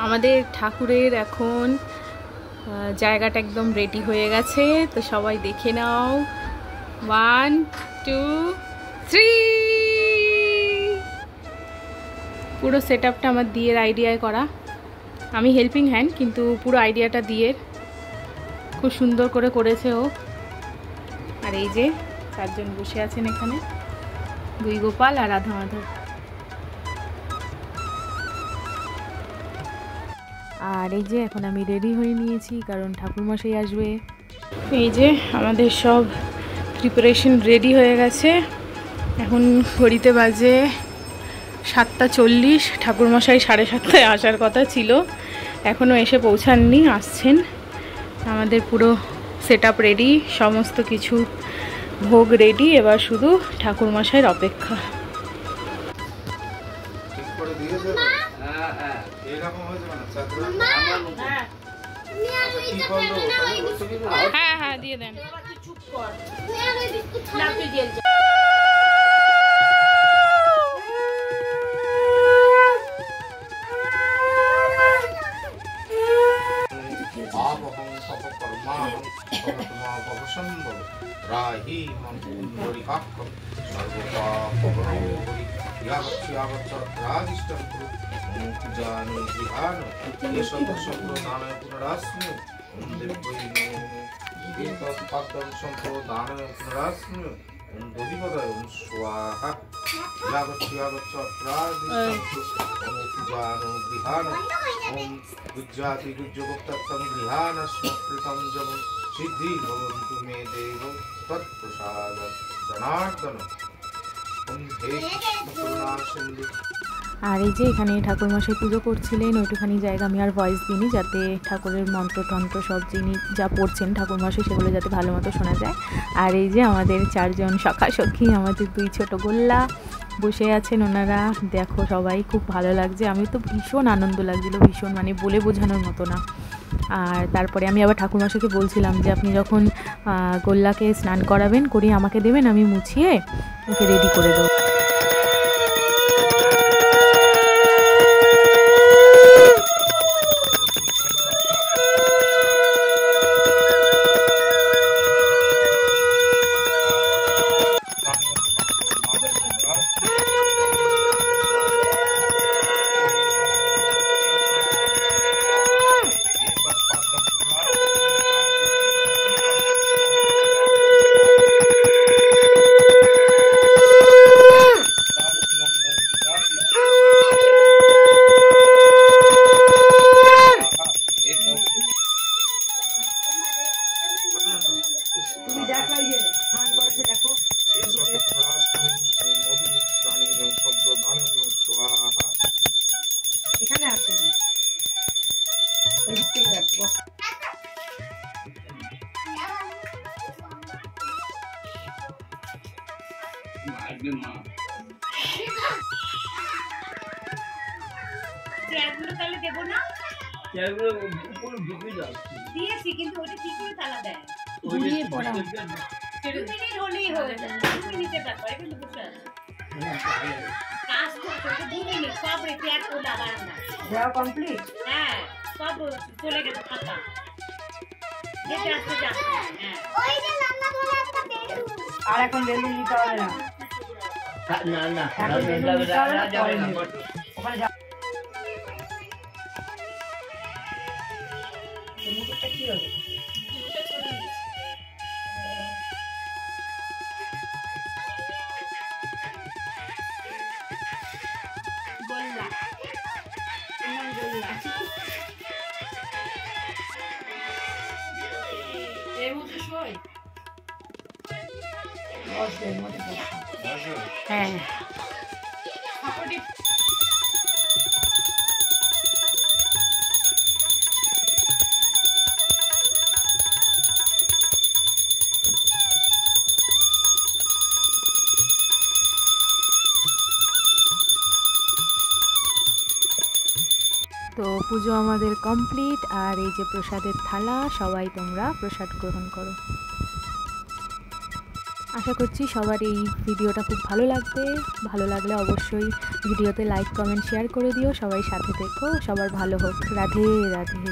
আমাদের ঠাকুরের এখন জায়গাটা একদম রেডি হয়ে গেছে, তো সবাই দেখে নাও। 1 2 3। পুরো সেট আপটা আমার দিয়ের আইডিয়ায় করা, আমি হেল্পিং হ্যান্ড, কিন্তু পুরো আইডিয়াটা দিয়ের। খুব সুন্দর করে করেছে ও। আর এই যে 4 জন বসে আছেন এখানে, 2 গোপাল আর রাধা মাধব। আর এই যে এখন আমি রেডি হয়ে নিয়েছি, কারণ ঠাকুরমশাই আসবে। এই যে আমাদের সব প্রিপারেশন রেডি হয়ে গেছে। এখন ঘড়িতে বাজে 7:40। ঠাকুরমশাই 7:30টায় আসার কথা ছিল, এখনও এসে পৌঁছাননি, আসছেন। আমাদের পুরো সেট আপ রেডি, সমস্ত কিছু ভোগ রেডি, এবার শুধু ঠাকুরমশাইয়ের অপেক্ষা। হ্যাঁ হ্যাঁ দিয়ে দেন। सिद्धि भवन्तु मे देव तत्प्रसाद जनार्दन। আর এই যে এখানে ঠাকুরমশাই পুজো করছিলেন, ওইটুখানি জায়গা আমি আর ভয়েস দিইনি, যাতে ঠাকুরের মন্ত্রতন্ত্র সব জিনিস যা পড়ছেন ঠাকুরমশাই সেগুলো যাতে ভালো মতো শোনা যায়। আর এই যে আমাদের 4 জন সখা সখী, আমাদের 2 ছোট গোল্লা বসে আছেন ওনারা। দেখো সবাই খুব ভালো লাগছে, আমি তো ভীষণ আনন্দ লাগছিলো, ভীষণ, মানে বলে বোঝানোর মতো না। আর তারপরে আমি আবার ঠাকুরমশাইকে বলছিলাম যে আপনি যখন গোল্লাকে স্নান করাবেন, করিয়ে আমাকে দেবেন, আমি মুছিয়ে ওকে রেডি করে দেবো। দিয়েছি কিন্তু ওটা কি করে তালা দেয়? ঘুরিয়ে পড়া। 2 মিনিট হলেই হয়ে যায়, 2 মিনিটের ব্যাপারে কিন্তু বুঝতে কাজ করতে 2 মিনিট সব রিপেয়ার করে আবার না যাও কমপ্লিট। হ্যাঁ সব চলে গেছে ফাঁকা, যেতে আসতে যাচ্ছে। হ্যাঁ ওই যে রান্না করে একটা বেলুন, আর এখন বেলুন নিতে হবে না। না না ওখানে যা মুখটা কি হবে? গোল্লা গোল্লা এর মধ্যে সই হ্যাঁ তো পুজো আমাদের কমপ্লিট। আর এই যে প্রসাদের থালা, সবাই তোমরা প্রসাদ গ্রহণ করো। আশা করছি সবার এই ভিডিওটা খুব ভালো লাগবে। ভালো লাগলে অবশ্যই ভিডিওতে লাইক কমেন্ট শেয়ার করে দিও। সবাই সাথে থেকো, সবার ভালো হোক। রাধে রাধে।